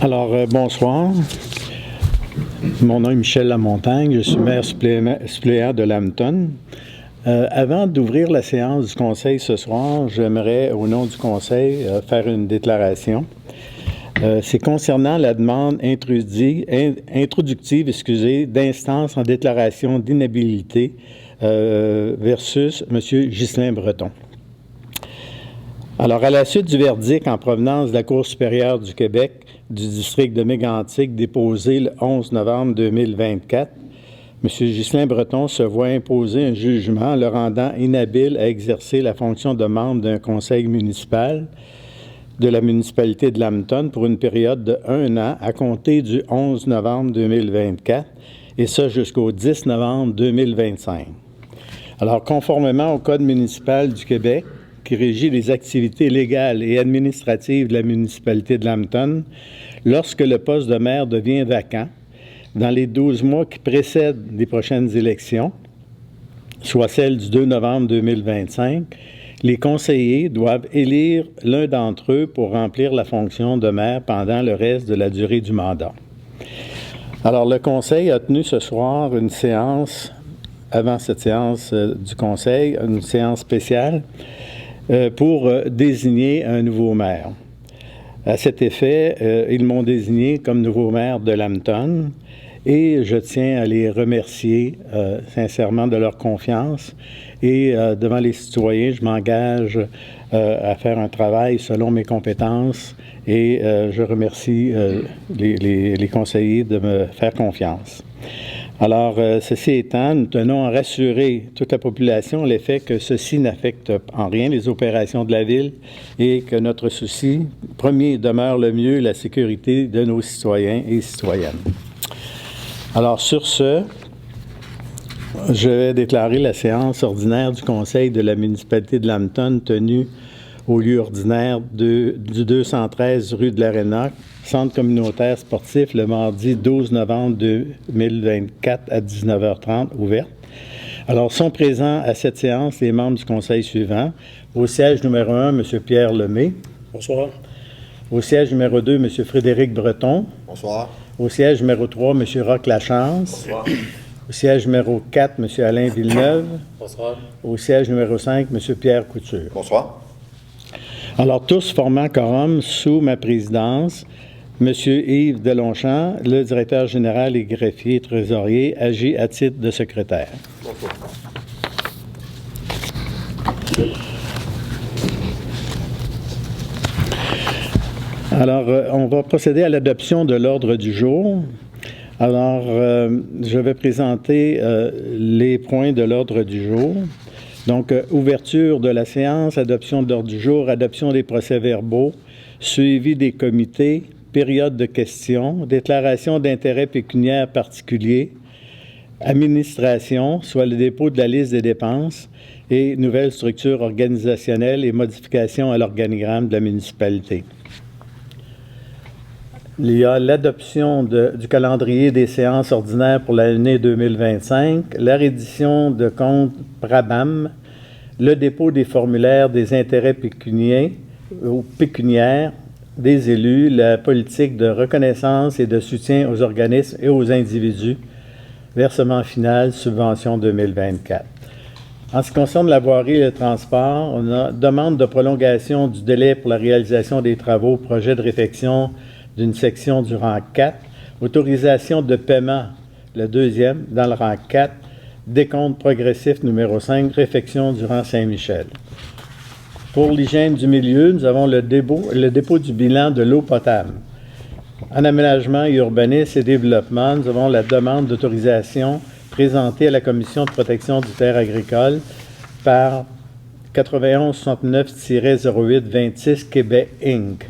Bonsoir. Mon nom est Michel Lamontagne, je suis maire suppléant de Lambton. Avant d'ouvrir la séance du Conseil ce soir, j'aimerais, au nom du Conseil, faire une déclaration. C'est concernant la demande introductive d'instance en déclaration d'inhabilité versus M. Ghislain Breton. Alors, à la suite du verdict en provenance de la Cour supérieure du Québec du district de Mégantic déposé le 11 novembre 2024, M. Ghislain Breton se voit imposer un jugement le rendant inhabile à exercer la fonction de membre d'un conseil municipal de la municipalité de Lambton pour une période de 1 an à compter du 11 novembre 2024 et ça jusqu'au 10 novembre 2025. Alors, conformément au Code municipal du Québec, qui régit les activités légales et administratives de la municipalité de Lambton, lorsque le poste de maire devient vacant, dans les 12 mois qui précèdent les prochaines élections, soit celles du 2 novembre 2025, les conseillers doivent élire l'un d'entre eux pour remplir la fonction de maire pendant le reste de la durée du mandat. Alors, le Conseil a tenu ce soir une séance, avant cette séance du Conseil, une séance spéciale, pour désigner un nouveau maire. À cet effet, ils m'ont désigné comme nouveau maire de Lambton et je tiens à les remercier sincèrement de leur confiance et devant les citoyens, je m'engage à faire un travail selon mes compétences et je remercie les conseillers de me faire confiance. Alors, ceci étant, nous tenons à rassurer toute la population à l'effet que ceci n'affecte en rien les opérations de la Ville et que notre souci premier demeure le mieux la sécurité de nos citoyens et citoyennes. Alors, sur ce, je vais déclarer la séance ordinaire du Conseil de la municipalité de Lambton tenue au lieu ordinaire du 213 rue de l'Aréna, centre communautaire sportif, le mardi 12 novembre 2024 à 19h30, ouverte. Alors, sont présents à cette séance les membres du Conseil suivant. Au siège numéro 1, M. Pierre Lemay. Bonsoir. Au siège numéro 2, M. Frédéric Breton. Bonsoir. Au siège numéro 3, M. Roch Lachance. Bonsoir. Au siège numéro 4, M. Alain Villeneuve. Bonsoir. Au siège numéro 5, M. Pierre Couture. Bonsoir. Alors, tous formant quorum sous ma présidence, M. Yves Delonchamp, le directeur général et greffier trésorier, agit à titre de secrétaire. Bonsoir. Alors, on va procéder à l'adoption de l'ordre du jour. Alors, je vais présenter les points de l'ordre du jour. Donc, ouverture de la séance, adoption de l'ordre du jour, adoption des procès-verbaux, suivi des comités, période de questions, déclaration d'intérêt pécuniaire particulier, administration, soit le dépôt de la liste des dépenses, et nouvelles structures organisationnelles et modifications à l'organigramme de la municipalité. Il y a l'adoption du calendrier des séances ordinaires pour l'année 2025, la reddition de comptes PRABAM, le dépôt des formulaires des intérêts pécuniaires des élus, la politique de reconnaissance et de soutien aux organismes et aux individus, versement final, subvention 2024. En ce qui concerne la voirie et le transport, on a demande de prolongation du délai pour la réalisation des travaux, projet de réfection d'une section du rang 4, autorisation de paiement, le deuxième, dans le rang 4, décompte progressif numéro 5, réfection du rang Saint-Michel. Pour l'hygiène du milieu, nous avons le dépôt du bilan de l'eau potable. En aménagement et urbanisme et développement, nous avons la demande d'autorisation présentée à la Commission de protection du terre agricole par 9169-0826 Québec Inc.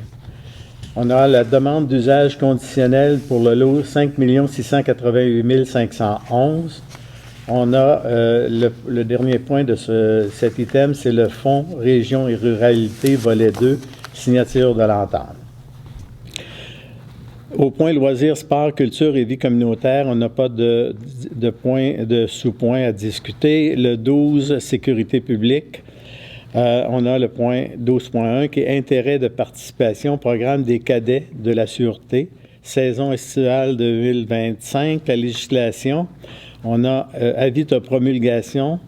On a la demande d'usage conditionnel pour le lot 5 688 511. On a le dernier point de cet item, c'est le Fonds Région et Ruralité, volet 2, signature de l'entente. Au point loisirs, sport, culture et vie communautaire, on n'a pas de sous-point à discuter. Le 12, sécurité publique. On a le point 12.1 qui est intérêt de participation au programme des cadets de la Sûreté, saison estivale 2025, la législation. On a avis de promulgation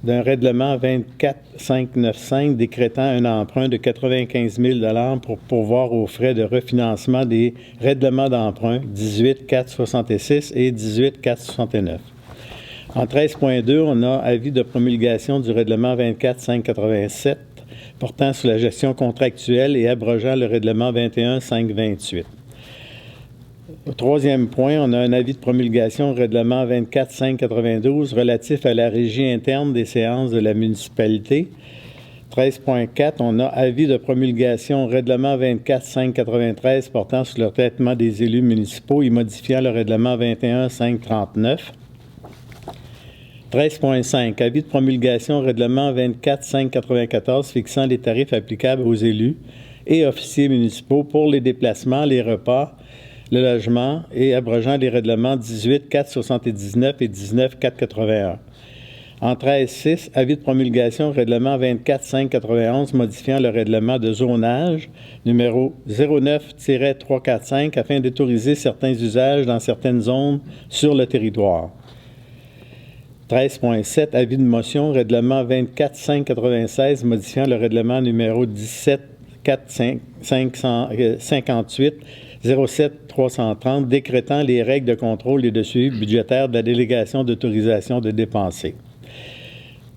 d'un règlement 24595 décrétant un emprunt de 95 000 $ pour pourvoir aux frais de refinancement des règlements d'emprunt 18466 et 18469. En 13.2, on a avis de promulgation du règlement 24587 portant sur la gestion contractuelle et abrogeant le règlement 21528. Au troisième point, on a un avis de promulgation au règlement 24592 relatif à la régie interne des séances de la municipalité. 13.4, on a avis de promulgation au règlement 24593 portant sur le traitement des élus municipaux et modifiant le règlement 21539. 13.5, avis de promulgation au règlement 24594 fixant les tarifs applicables aux élus et officiers municipaux pour les déplacements, les repas, le logement et abrogeant les règlements 18.479 et 19.481. En 13.6, avis de promulgation au règlement 24591 modifiant le règlement de zonage numéro 09-345 afin d'autoriser certains usages dans certaines zones sur le territoire. 13.7, avis de motion, règlement 24596 modifiant le règlement numéro 17.458 07-330 décrétant les règles de contrôle et de suivi budgétaire de la délégation d'autorisation de dépenser.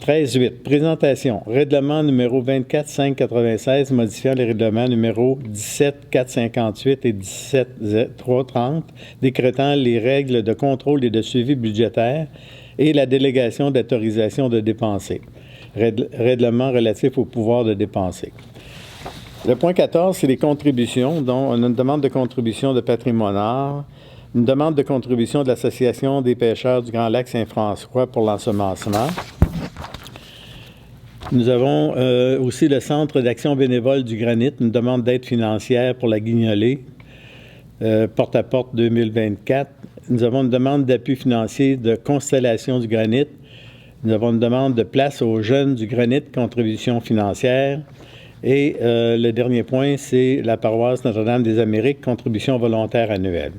13.8. Présentation. Règlement numéro 24596 modifiant les règlements numéro 17.458 et 17.330 décrétant les règles de contrôle et de suivi budgétaire et la délégation d'autorisation de dépenser. Règlement relatif au pouvoir de dépenser. Le point 14, c'est les contributions, dont on a une demande de contribution de Patrimoine Art, une demande de contribution de l'Association des pêcheurs du Grand Lac Saint-François pour l'ensemencement. Nous avons aussi le Centre d'action bénévole du Granit, une demande d'aide financière pour la Guignolée, porte-à-porte 2024. Nous avons une demande d'appui financier de Constellation du Granit. Nous avons une demande de place aux jeunes du Granit, contribution financière. Et le dernier point, c'est la paroisse Notre-Dame-des-Amériques, contribution volontaire annuelle.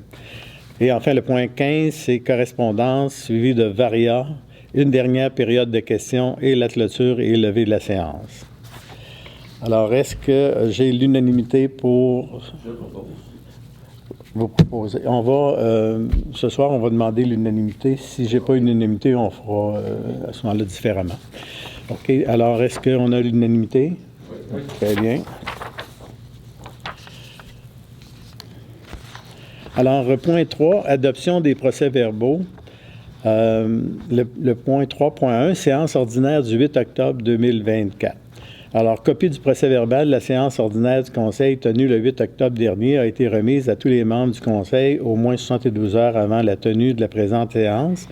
Et enfin, le point 15, c'est correspondance suivie de varia, une dernière période de questions et la clôture et levée de la séance. Alors, est-ce que j'ai l'unanimité pour vous proposer? On va, ce soir, on va demander l'unanimité. Si je n'ai pas l'unanimité, on fera à ce moment-là différemment. OK. Alors, est-ce qu'on a l'unanimité? Oui. Très bien. Alors, point 3, adoption des procès-verbaux. Le point 3.1, séance ordinaire du 8 octobre 2024. Alors, copie du procès-verbal de la séance ordinaire du Conseil tenue le 8 octobre dernier a été remise à tous les membres du Conseil au moins 72 heures avant la tenue de la présente séance,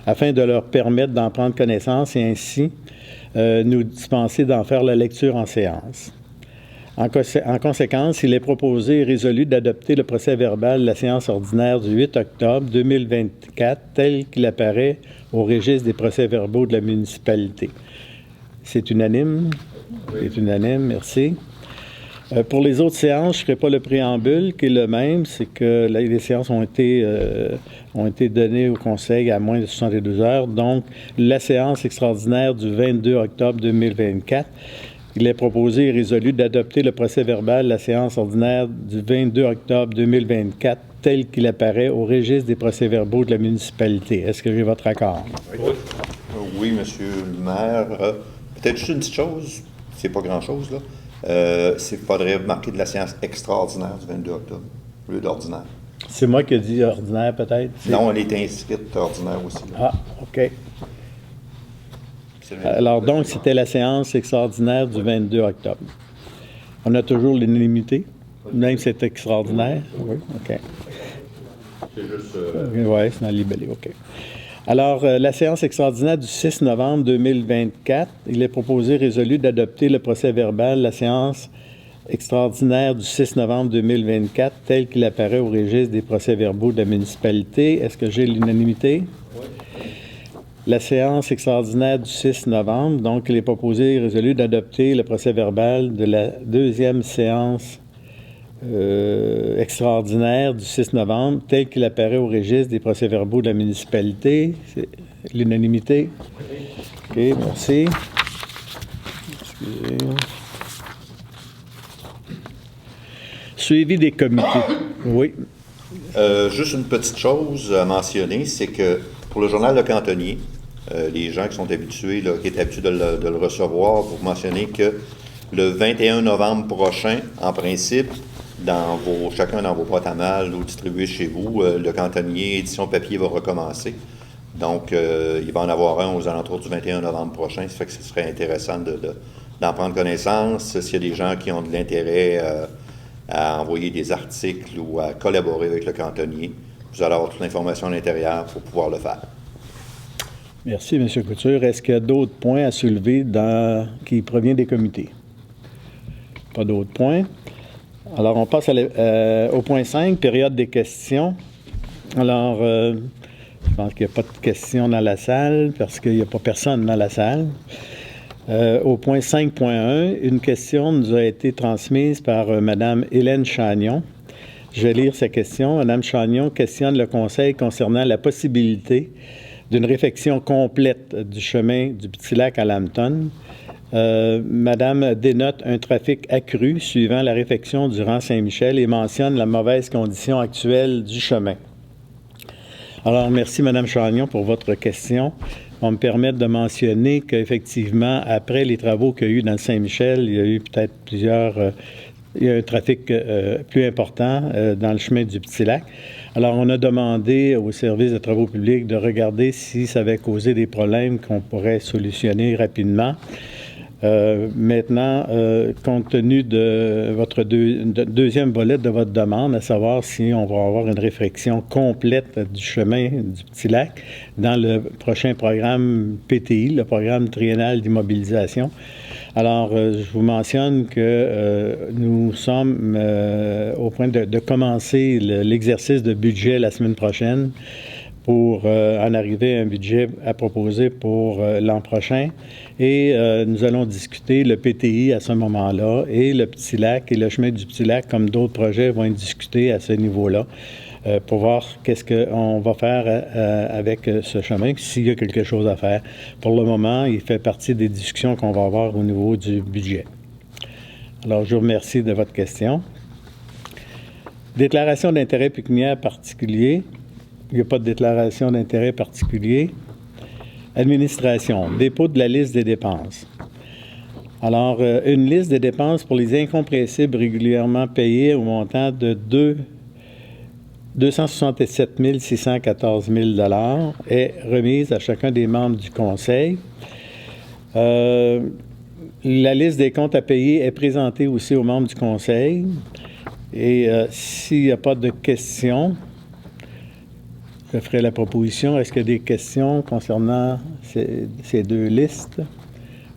afin de leur permettre d'en prendre connaissance et ainsi nous dispenser d'en faire la lecture en séance. En conséquence, il est proposé et résolu d'adopter le procès-verbal de la séance ordinaire du 8 octobre 2024 tel qu'il apparaît au registre des procès-verbaux de la municipalité. C'est unanime? Oui. C'est unanime, merci. Pour les autres séances, je ne ferai pas le préambule, qui est le même, c'est que les séances ont été données au Conseil à moins de 72 heures. Donc, la séance extraordinaire du 22 octobre 2024, il est proposé et résolu d'adopter le procès-verbal de la séance ordinaire du 22 octobre 2024 tel qu'il apparaît au registre des procès-verbaux de la municipalité. Est-ce que j'ai votre accord? Oui, Monsieur le maire. Peut-être juste une petite chose, c'est pas grand-chose, là. Il faudrait marquer de la séance extraordinaire du 22 octobre, au lieu d'ordinaire. C'est moi qui ai dit ordinaire, peut-être? Non, elle est inscrite ordinaire aussi. Là. Ah, OK. Alors, donc, c'était la séance extraordinaire du 22 octobre. On a toujours l'unanimité, même si c'est extraordinaire? Oui, OK. C'est juste... Oui, c'est dans le libellé, OK. Alors, la séance extraordinaire du 6 novembre 2024, il est proposé et résolu d'adopter le procès-verbal de la séance extraordinaire du 6 novembre 2024 tel qu'il apparaît au registre des procès-verbaux de la municipalité. Est-ce que j'ai l'unanimité? Oui. la séance extraordinaire du 6 novembre. Donc, il est proposé et résolu d'adopter le procès-verbal de la deuxième séance extraordinaire du 6 novembre, tel qu'il apparaît au registre des procès-verbaux de la municipalité. C'est l'unanimité. OK, merci. Excusez. Suivi des comités. Oui. Juste une petite chose à mentionner, c'est que pour le journal Le Cantonnier, les gens qui sont habitués, là, qui étaient habitués de le recevoir, vous mentionnez que le 21 novembre prochain, en principe, chacun dans vos boîtes à mal ou distribués chez vous, Le Cantonnier, édition papier, va recommencer. Donc, il va en avoir un aux alentours du 21 novembre prochain. Ça fait que ce serait intéressant d'en prendre connaissance. S'il y a des gens qui ont de l'intérêt à envoyer des articles ou à collaborer avec Le Cantonnier, vous allez avoir toute l'information à l'intérieur pour pouvoir le faire. Merci, M. Couture. Est-ce qu'il y a d'autres points à soulever qui proviennent des comités? Pas d'autres points. Alors, on passe au point 5, période des questions. Alors, je pense qu'il n'y a pas de questions dans la salle parce qu'il n'y a pas personne dans la salle. Au point 5.1, une question nous a été transmise par Mme Hélène Chagnon. Je vais lire sa question. Mme Chagnon questionne le Conseil concernant la possibilité d'une réfection complète du chemin du Petit-Lac à Lambton. Madame dénote un trafic accru suivant la réfection du rang Saint-Michel et mentionne la mauvaise condition actuelle du chemin. Alors, merci Mme Chagnon pour votre question. On me permettre de mentionner qu'effectivement, après les travaux qu'il y a eu dans le Saint-Michel, il y a eu peut-être il y a un trafic plus important dans le chemin du Petit-Lac. Alors, on a demandé au service de travaux publics de regarder si ça avait causé des problèmes qu'on pourrait solutionner rapidement. Maintenant, compte tenu de votre deuxième volet de votre demande, à savoir si on va avoir une réflexion complète du chemin du Petit-Lac dans le prochain programme PTI, le programme triennal d'immobilisation. Alors, je vous mentionne que nous sommes au point de commencer l'exercice de budget la semaine prochaine pour en arriver à un budget à proposer pour l'an prochain. Et nous allons discuter le PTI à ce moment-là et le Petit-Lac et le chemin du Petit-Lac, comme d'autres projets, vont être discutés à ce niveau-là pour voir qu'est-ce qu'on va faire avec ce chemin, s'il y a quelque chose à faire. Pour le moment, il fait partie des discussions qu'on va avoir au niveau du budget. Alors, je vous remercie de votre question. Déclaration d'intérêt pécuniaire particulier. Il n'y a pas de déclaration d'intérêt particulier. Administration, dépôt de la liste des dépenses. Alors, une liste des dépenses pour les incompressibles régulièrement payés au montant de 267 614 000 $ est remise à chacun des membres du Conseil. La liste des comptes à payer est présentée aussi aux membres du Conseil. Et s'il n'y a pas de questions, je ferai la proposition. Est-ce qu'il y a des questions concernant ces deux listes?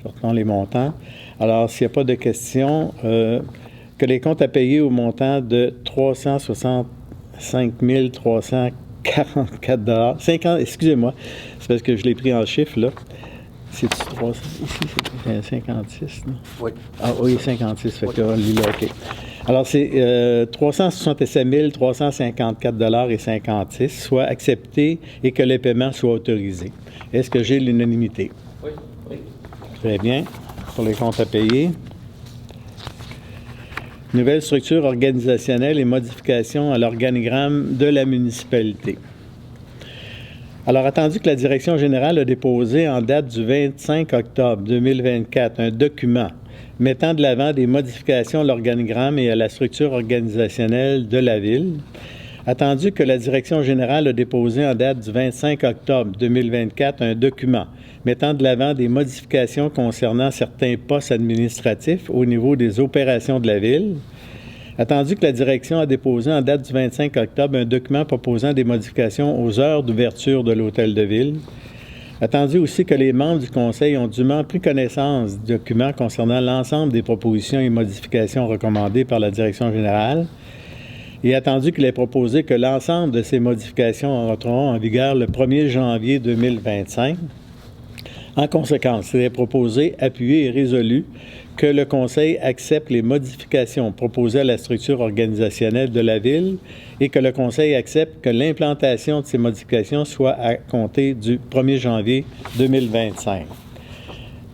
Sortons les montants. Alors, s'il n'y a pas de questions, que les comptes à payer au montant de 365 344 $. Excusez-moi, c'est parce que je l'ai pris en chiffres, là. C'est-tu 300? Ici, c'est 56, non? Oui. Ah oui, 56, fait que là, OK. Alors, c'est 367 354 56, soit accepté et que les paiements soient autorisés. Est-ce que j'ai l'unanimité? Oui. Très bien. Pour les comptes à payer. Nouvelle structure organisationnelle et modification à l'organigramme de la municipalité. Alors, attendu que la Direction générale a déposé en date du 25 octobre 2024 un document mettant de l'avant des modifications à l'organigramme et à la structure organisationnelle de la Ville, attendu que la Direction générale a déposé en date du 25 octobre 2024 un document mettant de l'avant des modifications concernant certains postes administratifs au niveau des opérations de la Ville, attendu que la Direction a déposé en date du 25 octobre un document proposant des modifications aux heures d'ouverture de l'Hôtel de Ville, attendu aussi que les membres du Conseil ont dûment pris connaissance du document concernant l'ensemble des propositions et modifications recommandées par la Direction générale, Il est attendu qu'il ait proposé que l'ensemble de ces modifications entreront en vigueur le 1er janvier 2025. En conséquence, il est proposé, appuyé et résolu que le Conseil accepte les modifications proposées à la structure organisationnelle de la Ville et que le Conseil accepte que l'implantation de ces modifications soit à compter du 1er janvier 2025.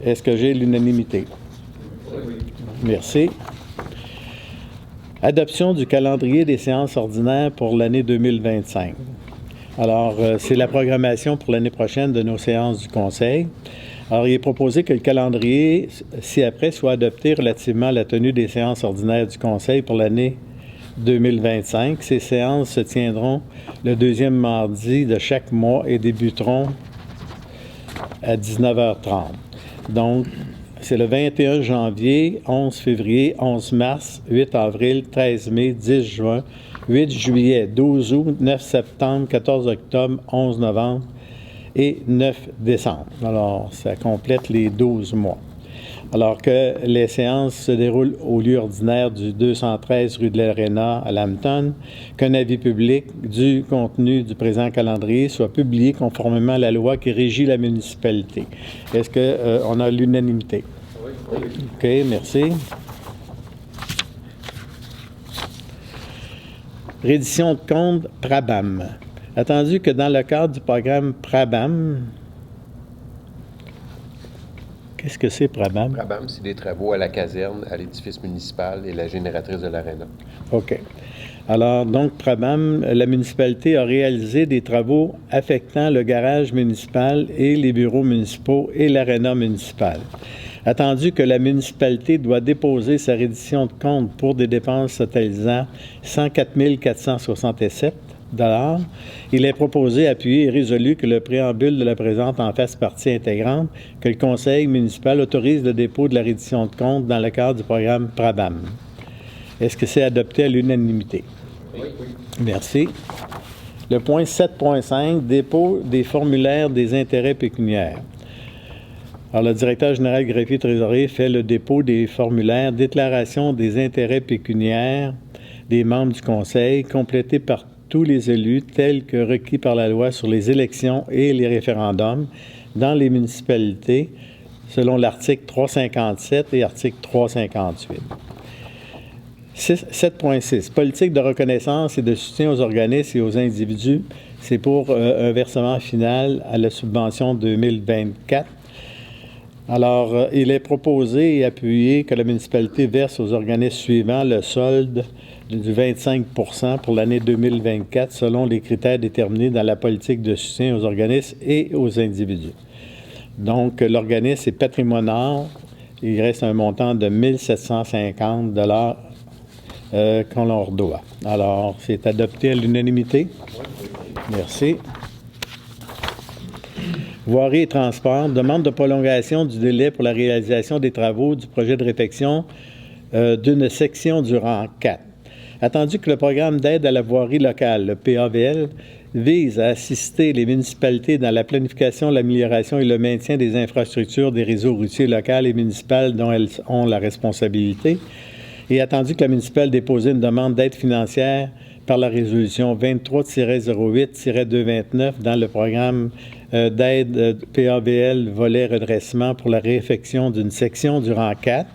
Est-ce que j'ai l'unanimité? Oui. Merci. Adoption du calendrier des séances ordinaires pour l'année 2025. Alors, c'est la programmation pour l'année prochaine de nos séances du Conseil. Alors, il est proposé que le calendrier ci-après soit adopté relativement à la tenue des séances ordinaires du Conseil pour l'année 2025. Ces séances se tiendront le deuxième mardi de chaque mois et débuteront à 19h30. Donc, c'est le 21 janvier, 11 février, 11 mars, 8 avril, 13 mai, 10 juin, 8 juillet, 12 août, 9 septembre, 14 octobre, 11 novembre et 9 décembre. Alors, ça complète les 12 mois. Alors que les séances se déroulent au lieu ordinaire du 213 rue de l'Aréna à Lambton, qu'un avis public du contenu du présent calendrier soit publié conformément à la loi qui régit la municipalité. Est-ce qu'on a l'unanimité? Oui. OK, merci. Reddition de compte Prabam. Attendu que dans le cadre du programme Prabam, qu'est-ce que c'est Prabam? Prabam, c'est des travaux à la caserne, à l'édifice municipal et la génératrice de l'Aréna. OK. Alors, donc, Prabam, la municipalité a réalisé des travaux affectant le garage municipal et les bureaux municipaux et l'aréna municipale. Attendu que la municipalité doit déposer sa reddition de compte pour des dépenses totalisant 104 467 $, il est proposé, appuyé et résolu que le préambule de la présente en fasse partie intégrante, que le conseil municipal autorise le dépôt de la reddition de compte dans le cadre du programme Prabam. Est-ce que c'est adopté à l'unanimité? Oui. Merci. Le point 7.5, dépôt des formulaires des intérêts pécuniaires. Alors, le directeur général greffier trésorier fait le dépôt des formulaires déclaration des intérêts pécuniaires des membres du conseil, complétés par tous les élus tels que requis par la loi sur les élections et les référendums dans les municipalités, selon l'article 357 et article 358. 7.6. Politique de reconnaissance et de soutien aux organismes et aux individus. C'est pour un versement final à la subvention 2024. Alors, il est proposé et appuyé que la municipalité verse aux organismes suivants le solde du 25 % pour l'année 2024 selon les critères déterminés dans la politique de soutien aux organismes et aux individus. Donc, l'organisme est Patrimoine. Il reste un montant de 1 750 $ qu'on leur doit. Alors, c'est adopté à l'unanimité. Merci. Voirie et transport, demande de prolongation du délai pour la réalisation des travaux du projet de réfection d'une section du rang 4. Attendu que le programme d'aide à la voirie locale, le PAVL, vise à assister les municipalités dans la planification, l'amélioration et le maintien des infrastructures des réseaux routiers locaux et municipaux dont elles ont la responsabilité, et attendu que la municipale dépose une demande d'aide financière par la résolution 23-08-229 dans le programme d'aide PAVL volet redressement pour la réfection d'une section du rang 4,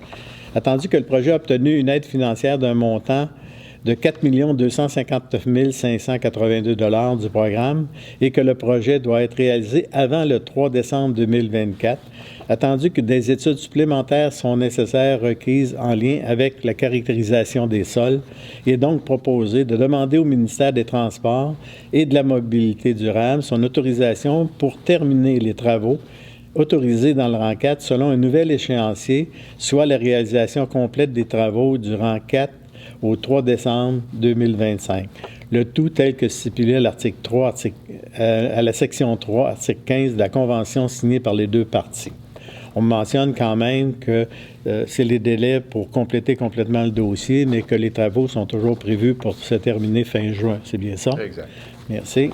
attendu que le projet a obtenu une aide financière d'un montant de 4 259 582 $ du programme et que le projet doit être réalisé avant le 3 décembre 2024, attendu que des études supplémentaires sont nécessaires requises en lien avec la caractérisation des sols, il est donc proposé de demander au ministère des Transports et de la Mobilité durable son autorisation pour terminer les travaux autorisés dans le rang 4 selon un nouvel échéancier, soit la réalisation complète des travaux du rang 4 au 3 décembre 2025. Le tout tel que stipulé à l'article 3, à la section 3, article 15 de la Convention signée par les deux parties. On mentionne quand même que c'est les délais pour compléter complètement le dossier, mais que les travaux sont toujours prévus pour se terminer fin juin. C'est bien ça? Exact. Merci.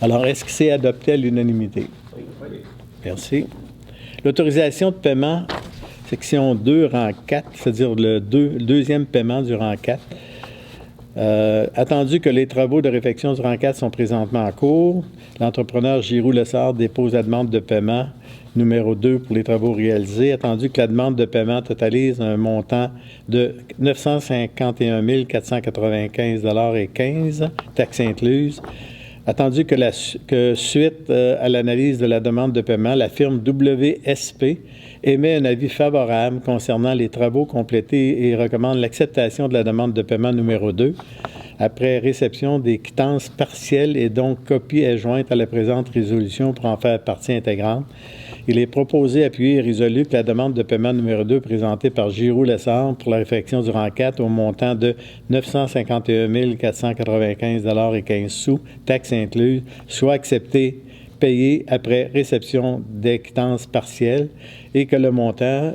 Alors, est-ce que c'est adopté à l'unanimité? Oui. Merci. L'autorisation de paiement, section 2, rang 4, c'est-à-dire le deuxième paiement du rang 4, Attendu que les travaux de réfection du rang 4 sont présentement en cours, l'entrepreneur Giroux-Lessard dépose la demande de paiement numéro 2 pour les travaux réalisés. Attendu que la demande de paiement totalise un montant de 951 495,15 $, taxes incluses. Attendu que suite à l'analyse de la demande de paiement, la firme WSP émet un avis favorable concernant les travaux complétés et recommande l'acceptation de la demande de paiement numéro 2 après réception des quittances partielles et donc copie est jointe à la présente résolution pour en faire partie intégrante. Il est proposé, appuyé et résolu que la demande de paiement numéro 2 présentée par Giroux-Lessard pour la réfection du rang 4 au montant de 951 495,15 $, taxes incluses, soit acceptée, payée après réception des quittances partielles et que le montant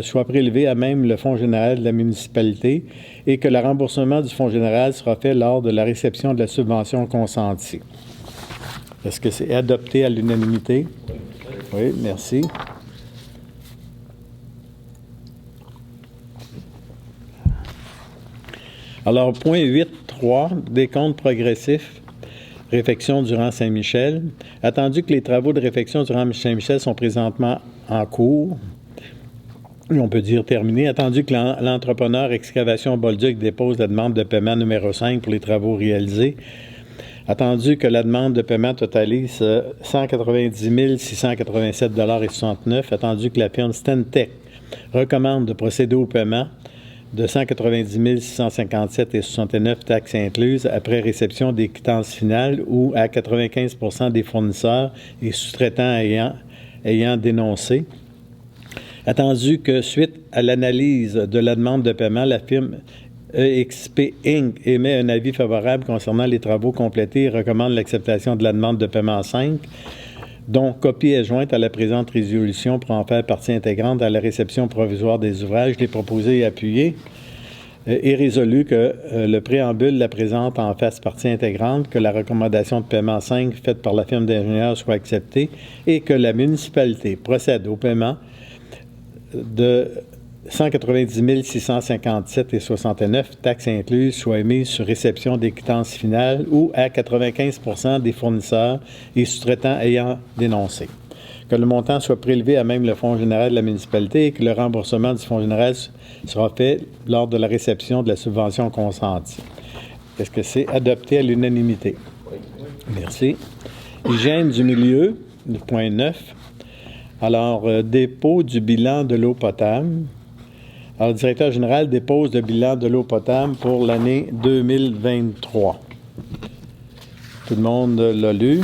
soit prélevé à même le Fonds général de la municipalité et que le remboursement du Fonds général sera fait lors de la réception de la subvention consentie. Est-ce que c'est adopté à l'unanimité? Oui, merci. Alors, point 8.3, décompte progressif, réfection du rang Saint-Michel. Attendu que les travaux de réfection du rang Saint-Michel sont présentement en cours, et on peut dire terminés, attendu que l'entrepreneur Excavation Bolduc dépose la demande de paiement numéro 5 pour les travaux réalisés, attendu que la demande de paiement totalise 190 687,69 $, attendu que la firme Stantec recommande de procéder au paiement de 190 657,69 $, taxes incluses, après réception des quittances finales ou à 95 % des fournisseurs et sous-traitants ayant dénoncé. Attendu que, suite à l'analyse de la demande de paiement, la firme EXP Inc. émet un avis favorable concernant les travaux complétés et recommande l'acceptation de la demande de paiement 5, dont copie est jointe à la présente résolution pour en faire partie intégrante à la réception provisoire des ouvrages. Je l'ai proposé et appuyé et résolu que le préambule la présente en fasse partie intégrante, que la recommandation de paiement 5 faite par la firme d'ingénieurs soit acceptée et que la municipalité procède au paiement de 190 657,69 $, taxes incluses, soit émises sur réception des quittances finales ou à 95 % des fournisseurs et sous-traitants ayant dénoncé. Que le montant soit prélevé à même le Fonds général de la municipalité et que le remboursement du Fonds général sera fait lors de la réception de la subvention consentie. Est-ce que c'est adopté à l'unanimité? Oui. Merci. Hygiène du milieu, le point 9. Alors, dépôt du bilan de l'eau potable. Alors, le directeur général dépose le bilan de l'eau potable pour l'année 2023. Tout le monde l'a lu.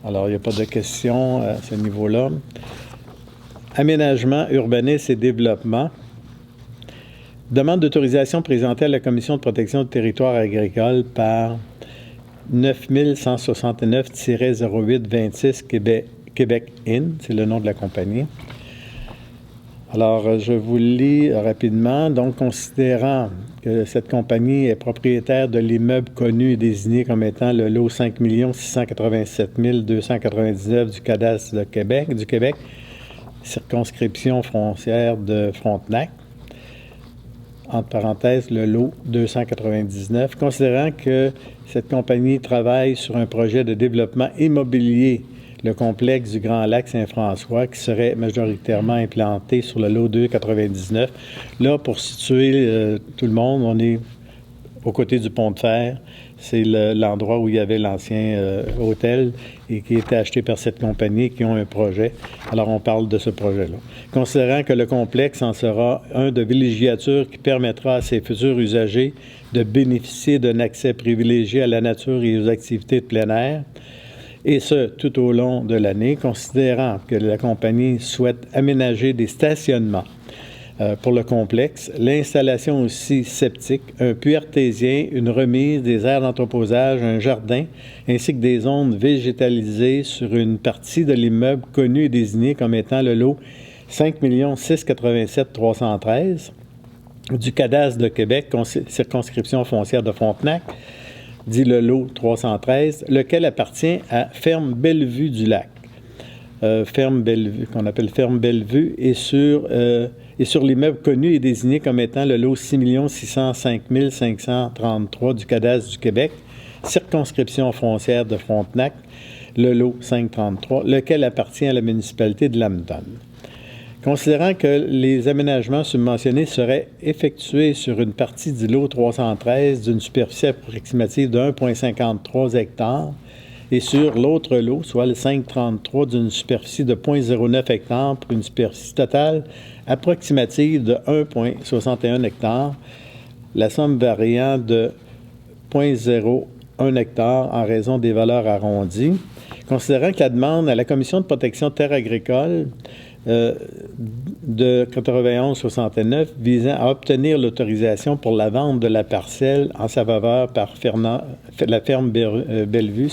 Alors, il n'y a pas de questions à ce niveau-là. Aménagement, urbanisme et développement. Demande d'autorisation présentée à la Commission de protection du territoire agricole par 9169-0826 Québec IN, c'est le nom de la compagnie. Alors, je vous lis rapidement. Donc, considérant que cette compagnie est propriétaire de l'immeuble connu et désigné comme étant le lot 5 687 299 du cadastre du Québec, circonscription frontière de Frontenac, entre parenthèses, le lot 299, considérant que cette compagnie travaille sur un projet de développement immobilier, le complexe du Grand Lac Saint-François, qui serait majoritairement implanté sur le lot 299. Là, pour situer tout le monde, on est aux côtés du pont de fer. C'est l'endroit où il y avait l'ancien hôtel et qui a été acheté par cette compagnie qui ont un projet. Alors, on parle de ce projet-là. Considérant que le complexe en sera un de villégiature qui permettra à ses futurs usagers de bénéficier d'un accès privilégié à la nature et aux activités de plein air, et ce, tout au long de l'année, considérant que la compagnie souhaite aménager des stationnements pour le complexe, l'installation aussi septique, un puits artésien, une remise, des aires d'entreposage, un jardin, ainsi que des zones végétalisées sur une partie de l'immeuble connu et désigné comme étant le lot 5 687 313 du cadastre de Québec, circonscription foncière de Frontenac, dit le lot 313, lequel appartient à Ferme Bellevue du Lac. Ferme Bellevue, qu'on appelle Ferme Bellevue, est et sur l'immeuble connu et désigné comme étant le lot 6 605 533 du cadastre du Québec, circonscription foncière de Frontenac, le lot 533, lequel appartient à la municipalité de Lambton. Considérant que les aménagements subventionnés seraient effectués sur une partie du lot 313 d'une superficie approximative de 1,53 hectares et sur l'autre lot, soit le 533, d'une superficie de 0,09 hectares pour une superficie totale approximative de 1,61 hectares, la somme variant de 0,01 hectare en raison des valeurs arrondies. Considérant que la demande à la Commission de protection de terres agricoles de 91-69 visant à obtenir l'autorisation pour la vente de la parcelle en sa faveur par la ferme Bellevue,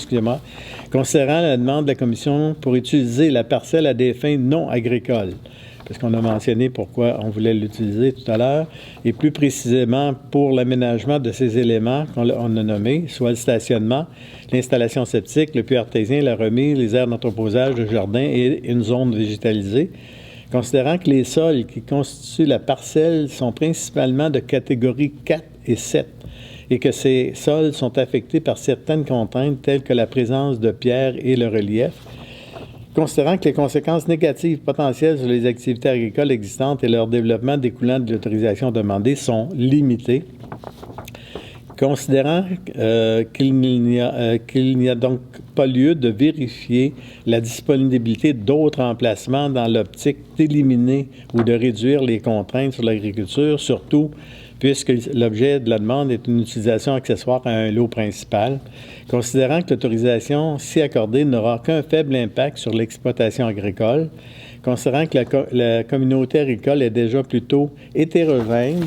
considérant la demande de la Commission pour utiliser la parcelle à des fins non agricoles, parce qu'on a mentionné pourquoi on voulait l'utiliser tout à l'heure, et plus précisément pour l'aménagement de ces éléments qu'on a nommés, soit le stationnement, l'installation septique, le puits artésien, la remise, les aires d'entreposage, le jardin et une zone végétalisée. Considérant que les sols qui constituent la parcelle sont principalement de catégorie 4 et 7 et que ces sols sont affectés par certaines contraintes telles que la présence de pierres et le relief, considérant que les conséquences négatives potentielles sur les activités agricoles existantes et leur développement découlant de l'autorisation demandée sont limitées, considérant qu'il n'y a donc pas lieu de vérifier la disponibilité d'autres emplacements dans l'optique d'éliminer ou de réduire les contraintes sur l'agriculture, surtout puisque l'objet de la demande est une utilisation accessoire à un lot principal, considérant que l'autorisation, si accordée, n'aura qu'un faible impact sur l'exploitation agricole, considérant que la communauté agricole est déjà plutôt hétérogène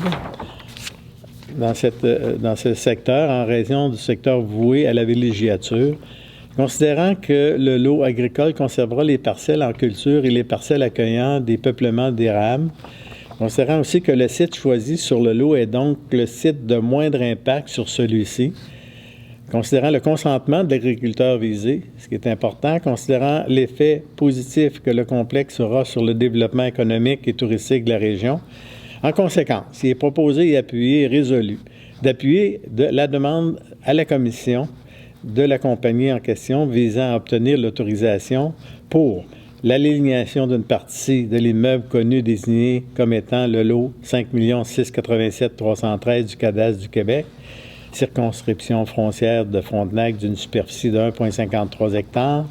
dans ce secteur en raison du secteur voué à la villégiature, considérant que le lot agricole conservera les parcelles en culture et les parcelles accueillant des peuplements d'érables, considérant aussi que le site choisi sur le lot est donc le site de moindre impact sur celui-ci, considérant le consentement de l'agriculteur visé, ce qui est important, considérant l'effet positif que le complexe aura sur le développement économique et touristique de la région. En conséquence, il est proposé et appuyé et résolu d'appuyer la demande à la Commission de la compagnie en question visant à obtenir l'autorisation pour l'alignation d'une partie de l'immeuble connu désigné comme étant le lot 5 687 313 du cadastre du Québec, circonscription foncière de Frontenac d'une superficie de 1,53 hectares,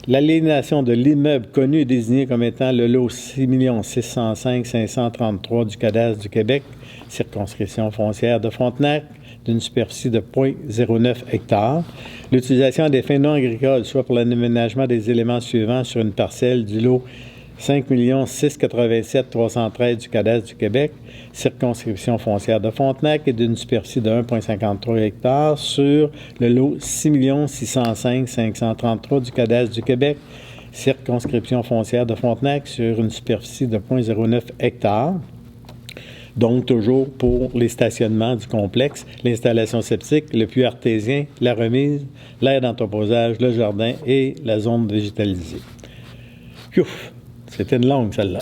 l'aliénation de l'immeuble connu et désigné comme étant le lot 6 605 533 du cadastre du Québec, circonscription foncière de Frontenac, d'une superficie de 0,09 hectares. L'utilisation à des fins non agricoles, soit pour l'aménagement des éléments suivants sur une parcelle du lot 5 687 313 du cadastre du Québec, circonscription foncière de Frontenac et d'une superficie de 1,53 hectares sur le lot 6 605 533 du cadastre du Québec, circonscription foncière de Frontenac sur une superficie de 0,09 hectares. Donc, toujours pour les stationnements du complexe, l'installation septique, le puits artésien, la remise, l'aire d'entreposage, le jardin et la zone végétalisée. Ouf! C'était une longue, celle-là.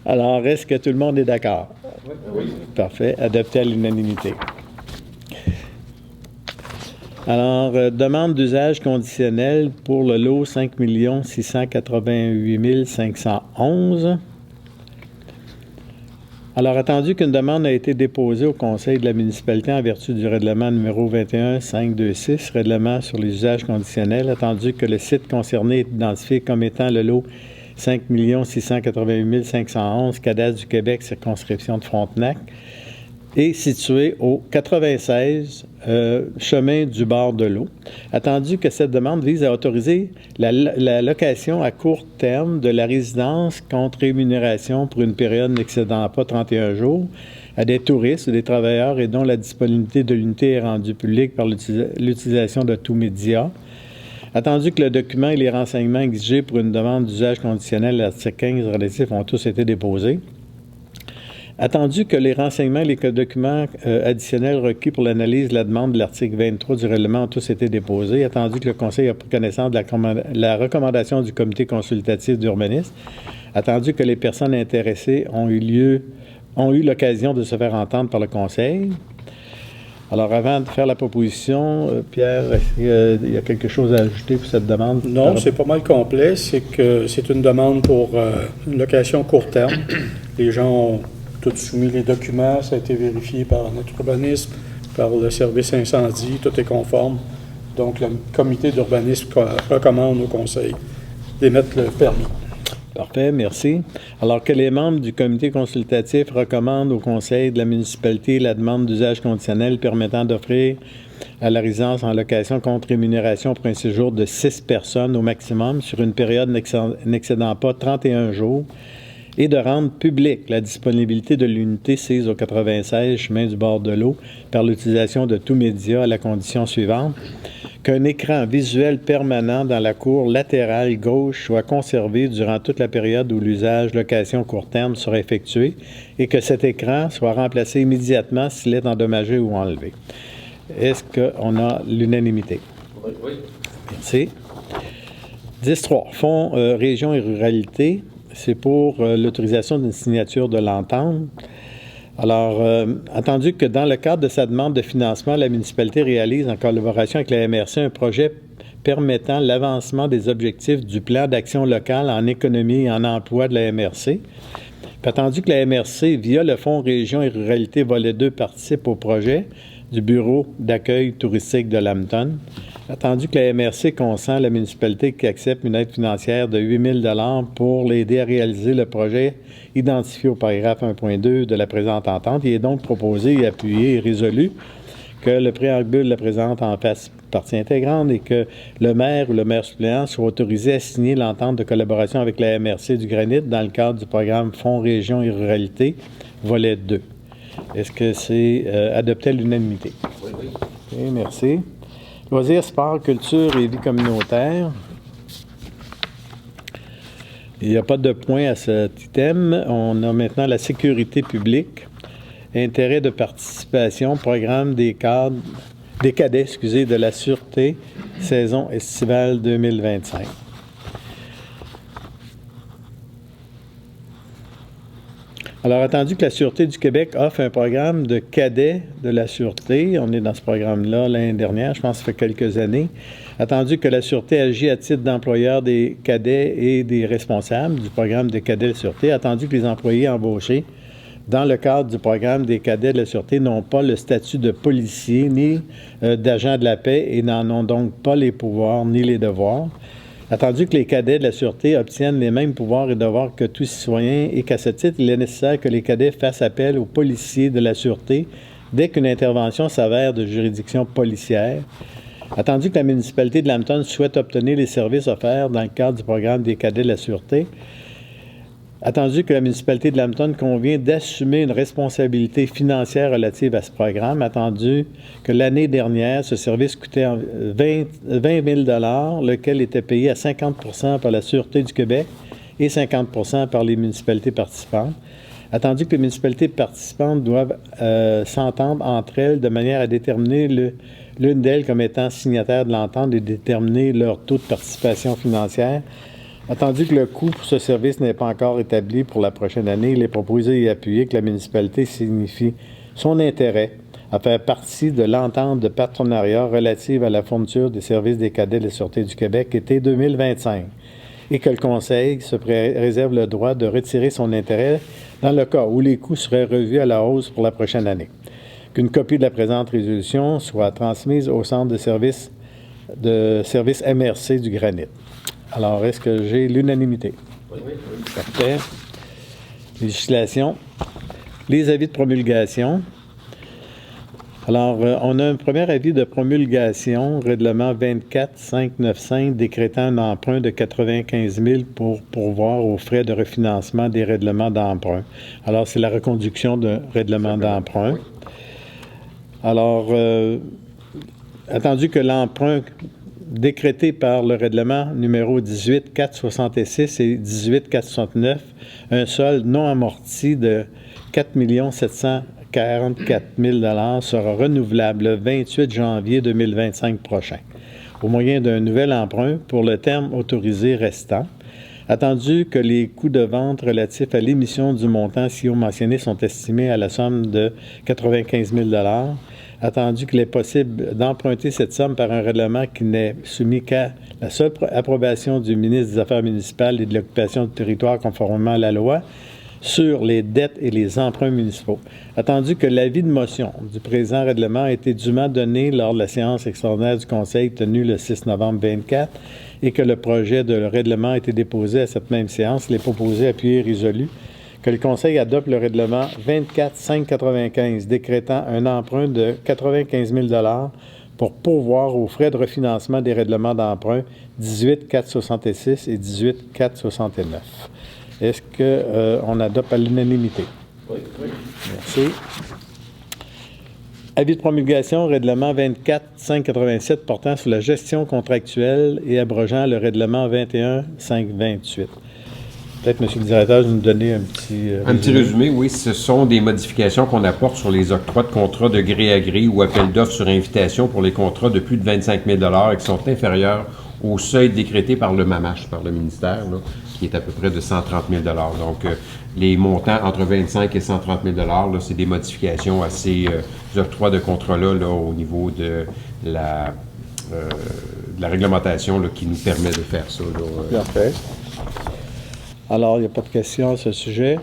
Alors, est-ce que tout le monde est d'accord? Oui. Parfait. Adopté à l'unanimité. Alors, demande d'usage conditionnel pour le lot 5 688 511. Alors, attendu qu'une demande a été déposée au Conseil de la municipalité en vertu du règlement numéro 21526, règlement sur les usages conditionnels, attendu que le site concerné est identifié comme étant le lot 5 688 511, cadastre du Québec, circonscription de Frontenac, est situé au 96 chemin du bord de l'eau. Attendu que cette demande vise à autoriser la location à court terme de la résidence contre rémunération pour une période n'excédant pas 31 jours à des touristes ou des travailleurs et dont la disponibilité de l'unité est rendue publique par l'utilisation de tout média. Attendu que le document et les renseignements exigés pour une demande d'usage conditionnel à l'article 15 relatif ont tous été déposés. Attendu que les renseignements et les documents additionnels requis pour l'analyse de la demande de l'article 23 du règlement ont tous été déposés, attendu que le Conseil a pris connaissance de la recommandation du Comité consultatif d'urbanisme, attendu que les personnes intéressées ont eu l'occasion de se faire entendre par le Conseil. Alors, avant de faire la proposition, Pierre, est-ce qu'il y a quelque chose à ajouter pour cette demande? Non, c'est pas mal complet. C'est que c'est une demande pour une location court terme. Les gens ont tous soumis les documents, ça a été vérifié par notre urbanisme, par le service incendie, tout est conforme. Donc, le comité d'urbanisme recommande au conseil d'émettre le permis. Parfait, merci. Alors que les membres du comité consultatif recommandent au conseil de la municipalité la demande d'usage conditionnel permettant d'offrir à la résidence en location contre rémunération pour un séjour de 6 personnes au maximum sur une période n'excédant pas 31 jours et de rendre publique la disponibilité de l'unité sise au 96 chemin du bord de l'eau par l'utilisation de tous médias à la condition suivante: qu'un écran visuel permanent dans la cour latérale gauche soit conservé durant toute la période où l'usage location court terme sera effectué et que cet écran soit remplacé immédiatement s'il est endommagé ou enlevé. Est-ce qu'on a l'unanimité? Oui. Merci. 10.3. Fonds Région et Ruralité. C'est pour l'autorisation d'une signature de l'entente. Alors, attendu que dans le cadre de sa demande de financement, la municipalité réalise en collaboration avec la MRC un projet permettant l'avancement des objectifs du plan d'action locale en économie et en emploi de la MRC. Puis, attendu que la MRC, via le Fonds Région et Ruralité volet 2, participe au projet du Bureau d'accueil touristique de Lambton. Attendu que la MRC consent à la municipalité qui accepte une aide financière de 8 000 $ pour l'aider à réaliser le projet identifié au paragraphe 1.2 de la présente entente, il est donc proposé et appuyé et résolu que le préambule de la présente en fasse partie intégrante et que le maire ou le maire suppléant soit autorisé à signer l'entente de collaboration avec la MRC du Granit dans le cadre du programme Fonds Région et Ruralité, volet 2. Est-ce que c'est adopté à l'unanimité? Oui. OK, merci. Loisirs, sport, culture et vie communautaire. Il n'y a pas de point à cet item. On a maintenant la sécurité publique, intérêt de participation, programme des cadets, de la Sûreté, saison estivale 2025. Alors, attendu que la Sûreté du Québec offre un programme de cadets de la Sûreté, on est dans ce programme-là l'année dernière, je pense que ça fait quelques années, attendu que la Sûreté agit à titre d'employeur des cadets et des responsables du programme des cadets de la Sûreté, attendu que les employés embauchés dans le cadre du programme des cadets de la Sûreté n'ont pas le statut de policier ni d'agent de la paix et n'en ont donc pas les pouvoirs ni les devoirs. Attendu que les cadets de la Sûreté obtiennent les mêmes pouvoirs et devoirs que tous citoyens et qu'à ce titre, il est nécessaire que les cadets fassent appel aux policiers de la Sûreté dès qu'une intervention s'avère de juridiction policière. Attendu que la municipalité de Lambton souhaite obtenir les services offerts dans le cadre du programme des cadets de la Sûreté. Attendu que la municipalité de Lambton convient d'assumer une responsabilité financière relative à ce programme, attendu que l'année dernière, ce service coûtait 20 000 $, lequel était payé à 50 % par la Sûreté du Québec et 50 % par les municipalités participantes, attendu que les municipalités participantes doivent s'entendre entre elles de manière à déterminer l'une d'elles comme étant signataire de l'entente et déterminer leur taux de participation financière. Attendu que le coût pour ce service n'est pas encore établi pour la prochaine année, il est proposé et appuyé que la municipalité signifie son intérêt à faire partie de l'entente de partenariat relative à la fourniture des services des cadets de la Sûreté du Québec été 2025 et que le Conseil se réserve le droit de retirer son intérêt dans le cas où les coûts seraient revus à la hausse pour la prochaine année. Qu'une copie de la présente résolution soit transmise au Centre de services MRC du Granit. Alors, est-ce que j'ai l'unanimité? Oui. Parfait. Législation. Les avis de promulgation. Alors, on a un premier avis de promulgation, règlement 24595, décrétant un emprunt de 95 000 pour pourvoir aux frais de refinancement des règlements d'emprunt. Alors, c'est la reconduction d'un règlement d'emprunt. Oui. Alors, attendu que l'emprunt décrété par le règlement numéro 18-466 et 18-469, un solde non amorti de 4 744 000 sera renouvelable le 28 janvier 2025 prochain, au moyen d'un nouvel emprunt pour le terme autorisé restant. Attendu que les coûts de vente relatifs à l'émission du montant ci-haut mentionné sont estimés à la somme de 95 000 attendu qu'il est possible d'emprunter cette somme par un règlement qui n'est soumis qu'à la seule approbation du ministre des Affaires municipales et de l'occupation du territoire conformément à la loi sur les dettes et les emprunts municipaux. Attendu que l'avis de motion du présent règlement a été dûment donné lors de la séance extraordinaire du Conseil tenue le 6 novembre 2024 et que le projet de règlement a été déposé à cette même séance, il est proposé, appuyé et résolu que le Conseil adopte le règlement 24-595 décrétant un emprunt de 95 000 pour pourvoir aux frais de refinancement des règlements d'emprunt 18-466 et 18-469. Est-ce qu'on adopte à l'unanimité? Oui. Merci. Avis de promulgation, règlement 24-587 portant sur la gestion contractuelle et abrogeant le règlement 21-528. Peut-être, M. le directeur, vous nous donner un petit résumé, oui. Ce sont des modifications qu'on apporte sur les octrois de contrats de gré à gré ou appels d'offres sur invitation pour les contrats de plus de 25 000 et qui sont inférieurs au seuil décrété par le MAMACH, par le ministère, là, qui est à peu près de 130 000 Donc, les montants entre 25 et 130 000 là, c'est des modifications à ces octrois de contrats-là là, au niveau de la réglementation là, qui nous permet de faire ça. Parfait. Alors, il n'y a pas de questions à ce sujet.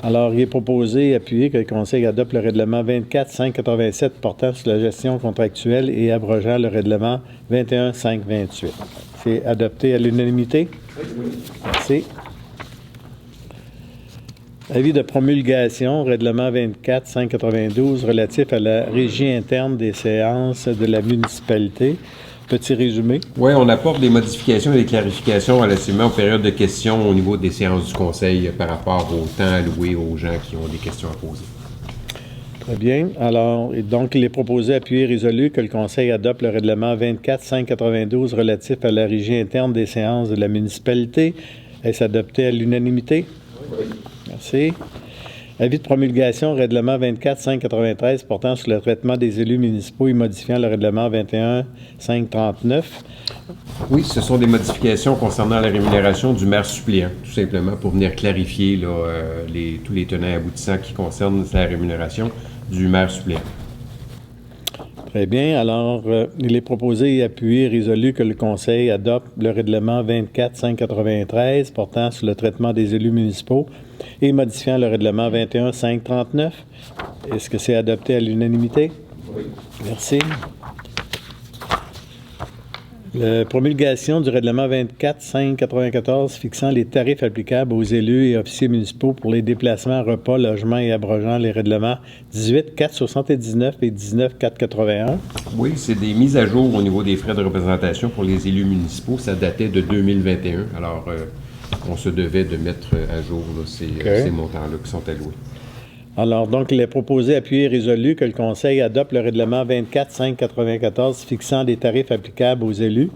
Alors, il est proposé et appuyé que le Conseil adopte le règlement 24-587 portant sur la gestion contractuelle et abrogeant le règlement 21-528. C'est adopté à l'unanimité? Oui. Merci. Avis de promulgation, règlement 24-592 relatif à la régie interne des séances de la municipalité. Petit résumé. Oui, on apporte des modifications et des clarifications relativement aux périodes de questions au niveau des séances du Conseil par rapport au temps alloué aux gens qui ont des questions à poser. Très bien. Alors, donc, il est proposé, appuyé et résolu que le Conseil adopte le règlement 24-592 relatif à la régie interne des séances de la municipalité. Est-ce adopté à l'unanimité? Oui. Merci. Avis de promulgation, règlement 24-593 portant sur le traitement des élus municipaux et modifiant le règlement 21-539. Oui, ce sont des modifications concernant la rémunération du maire suppléant, tout simplement pour venir clarifier là, tous les tenants et aboutissants qui concernent la rémunération du maire suppléant. Très bien. Alors, il est proposé et appuyé et résolu que le Conseil adopte le règlement 24-593 portant sur le traitement des élus municipaux et modifiant le règlement 21-539. Est-ce que c'est adopté à l'unanimité? Oui. Merci. La promulgation du règlement 24-594 fixant les tarifs applicables aux élus et officiers municipaux pour les déplacements, repas, logements et abrogeant les règlements 18-479 et 19-481. Oui, c'est des mises à jour au niveau des frais de représentation pour les élus municipaux. Ça datait de 2021. Alors, on se devait de mettre à jour là, ces montants-là qui sont alloués. Alors, donc, il est proposé, appuyé et résolu que le Conseil adopte le règlement 24-594 fixant des tarifs applicables aux élus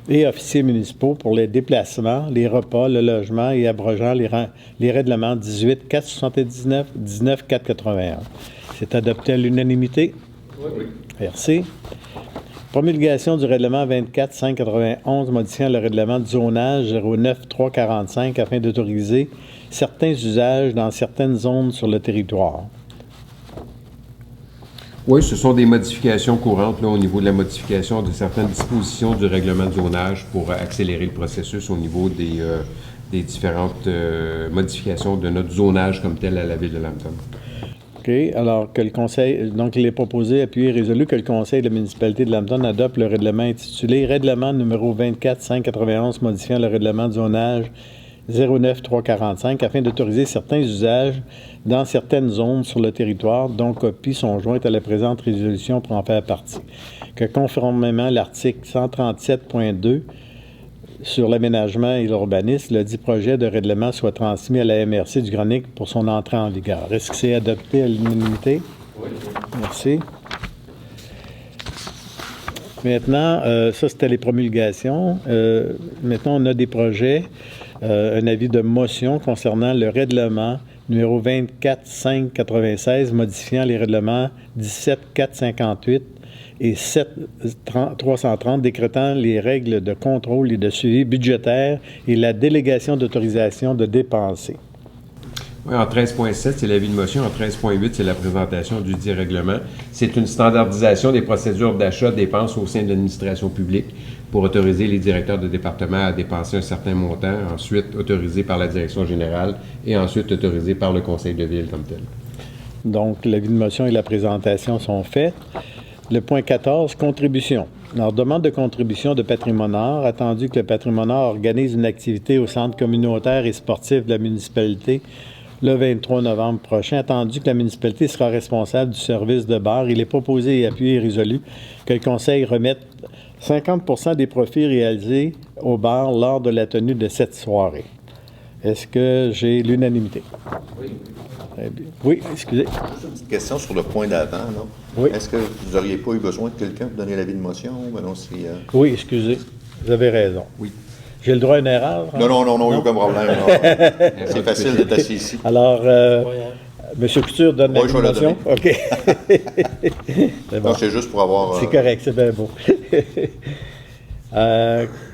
et officiers municipaux pour les déplacements, les repas, le logement et abrogeant les règlements 18-479, 19-481. C'est adopté à l'unanimité? Oui. Merci. Promulgation du règlement 24-591 modifiant le règlement de zonage 09-345 afin d'autoriser certains usages dans certaines zones sur le territoire. Oui, ce sont des modifications courantes là, au niveau de la modification de certaines dispositions du règlement de zonage pour accélérer le processus au niveau des différentes modifications de notre zonage comme tel à la ville de Lambton. OK. Alors, que le Conseil, donc il est proposé, appuyé et résolu que le Conseil de la municipalité de Lambton adopte le règlement intitulé Règlement numéro 24-591 modifiant le règlement de zonage 09-345 afin d'autoriser certains usages dans certaines zones sur le territoire dont copies sont jointes à la présente résolution pour en faire partie. Que conformément à l'article 137.2 sur l'aménagement et l'urbanisme, le dit projet de règlement soit transmis à la MRC du Granic pour son entrée en vigueur. Est-ce que c'est adopté à l'unanimité? Oui. Merci. Maintenant, ça, c'était les promulgations. Maintenant, on a des projets, un avis de motion concernant le règlement numéro 24-5-96, modifiant les règlements 17-4-58 et 7-330, décrétant les règles de contrôle et de suivi budgétaire et la délégation d'autorisation de dépenser. Oui, en 13.7, c'est l'avis de motion. En 13.8, c'est la présentation du dit règlement. C'est une standardisation des procédures d'achat, dépenses au sein de l'administration publique pour autoriser les directeurs de département à dépenser un certain montant, ensuite autorisé par la direction générale et ensuite autorisé par le conseil de ville comme tel. Donc, l'avis de motion et la présentation sont faits. Le point 14, contribution. Alors, demande de contribution de Patrimonar, attendu que le Patrimonar organise une activité au centre communautaire et sportif de la municipalité le 23 novembre prochain, attendu que la municipalité sera responsable du service de bar. Il est proposé et appuyé et résolu que le conseil remette 50 des profits réalisés au bar lors de la tenue de cette soirée. Est-ce que j'ai l'unanimité? Oui. Oui, excusez. Juste une petite question sur le point d'avant. Là. Oui. Est-ce que vous n'auriez pas eu besoin de quelqu'un pour donner l'avis de motion? Ben non, Oui, excusez. Vous avez raison. Oui. J'ai le droit à une erreur? Hein? Non, aucun problème. C'est facile d'être assis ici. Alors, M. Couture donne la motion? OK. C'est bon. Non, c'est juste pour avoir... C'est correct, c'est bien beau.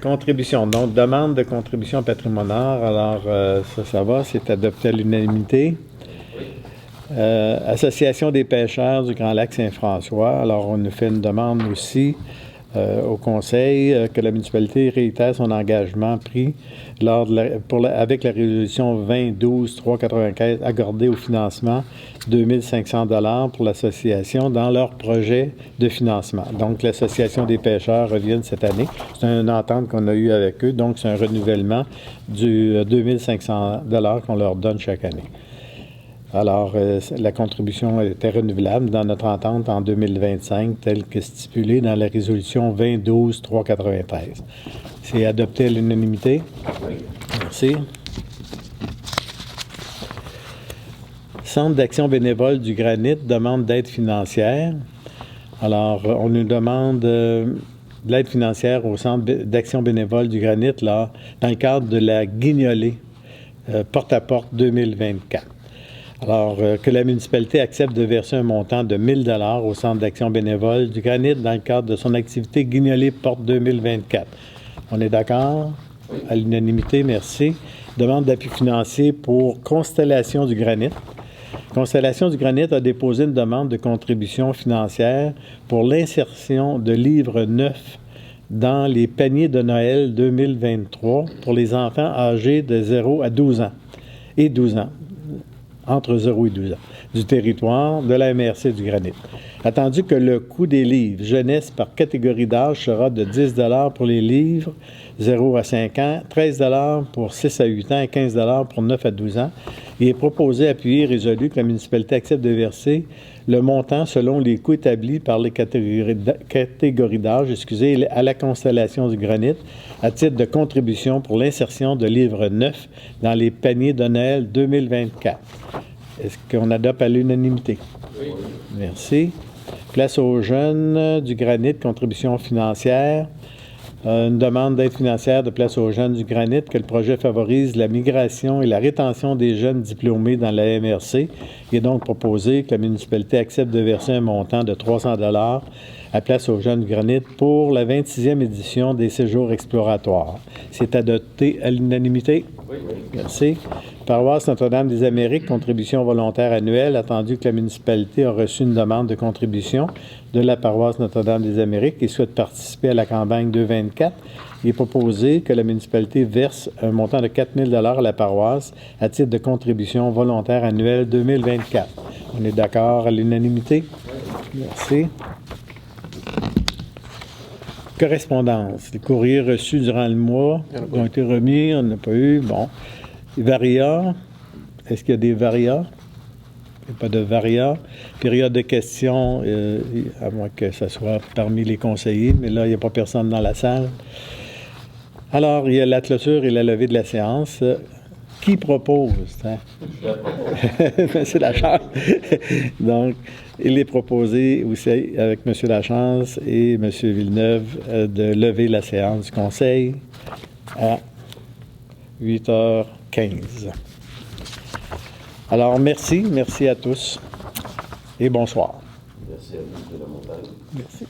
Contribution. Donc, demande de contribution patrimoniale. Alors, ça va, c'est adopté à l'unanimité. Association des pêcheurs du Grand Lac Saint-François. Alors, on nous fait une demande aussi au Conseil que la municipalité réitère son engagement pris avec la résolution 2012-395 accordée au financement 2 500 $ pour l'association dans leur projet de financement. Donc, l'Association des pêcheurs revient cette année. C'est une entente qu'on a eue avec eux. Donc, c'est un renouvellement du 2 500 $ qu'on leur donne chaque année. Alors, la contribution était renouvelable dans notre entente en 2025, telle que stipulée dans la résolution 2012-393. C'est adopté à l'unanimité. Merci. Centre d'action bénévole du Granit demande d'aide financière. Alors, on nous demande de l'aide financière au Centre d'action bénévole du Granit là, dans le cadre de la Guignolée porte-à-porte 2024. Alors, que la municipalité accepte de verser un montant de 1 000 $ au Centre d'action bénévole du Granit dans le cadre de son activité Guignolée Porte 2024. On est d'accord? Oui. À l'unanimité, merci. Demande d'appui financier pour Constellation du Granit. Constellation du Granit a déposé une demande de contribution financière pour l'insertion de livres neufs dans les paniers de Noël 2023 pour les enfants âgés de 0 à 12 ans et 12 ans. Entre 0 et 12 ans, du territoire de la MRC du Granit. Attendu que le coût des livres jeunesse par catégorie d'âge sera de 10 $ pour les livres 0 à 5 ans, 13 $ pour 6 à 8 ans et 15 $ pour 9 à 12 ans, il est proposé, appuyé et résolu que la municipalité accepte de verser le montant selon les coûts établis par les catégories d'âge, à la Constellation du Granit, à titre de contribution pour l'insertion de livres neufs dans les paniers de Noël 2024. Est-ce qu'on adopte à l'unanimité? Oui. Merci. Place aux jeunes du Granit, contribution financière. Une demande d'aide financière de Place aux jeunes du Granit, que le projet favorise la migration et la rétention des jeunes diplômés dans la MRC. Il est donc proposé que la municipalité accepte de verser un montant de 300 $ à Place aux jeunes du Granit pour la 26e édition des séjours exploratoires. C'est adopté à l'unanimité? Oui. Merci. Paroisse Notre-Dame-des-Amériques, contribution volontaire annuelle, attendu que la municipalité a reçu une demande de contribution de la paroisse Notre-Dame-des-Amériques et souhaite participer à la campagne 224. Il est proposé que la municipalité verse un montant de 4 000 $ à la paroisse à titre de contribution volontaire annuelle 2024. On est d'accord à l'unanimité? Merci. Correspondance. Les courriers reçus durant le mois ont été remis, on n'a pas eu. Bon. Varia. Est-ce qu'il y a des varias? Il n'y a pas de varias. Période de questions, à moins que ce soit parmi les conseillers, mais là, il n'y a pas personne dans la salle. Alors, il y a la clôture et la levée de la séance. Qui propose? Hein? C'est la Chance. Donc, il est proposé aussi avec M. Lachance et M. Villeneuve de lever la séance du Conseil à 8h15. Alors, merci à tous et bonsoir. Merci à vous, M. Lamontagne. Merci.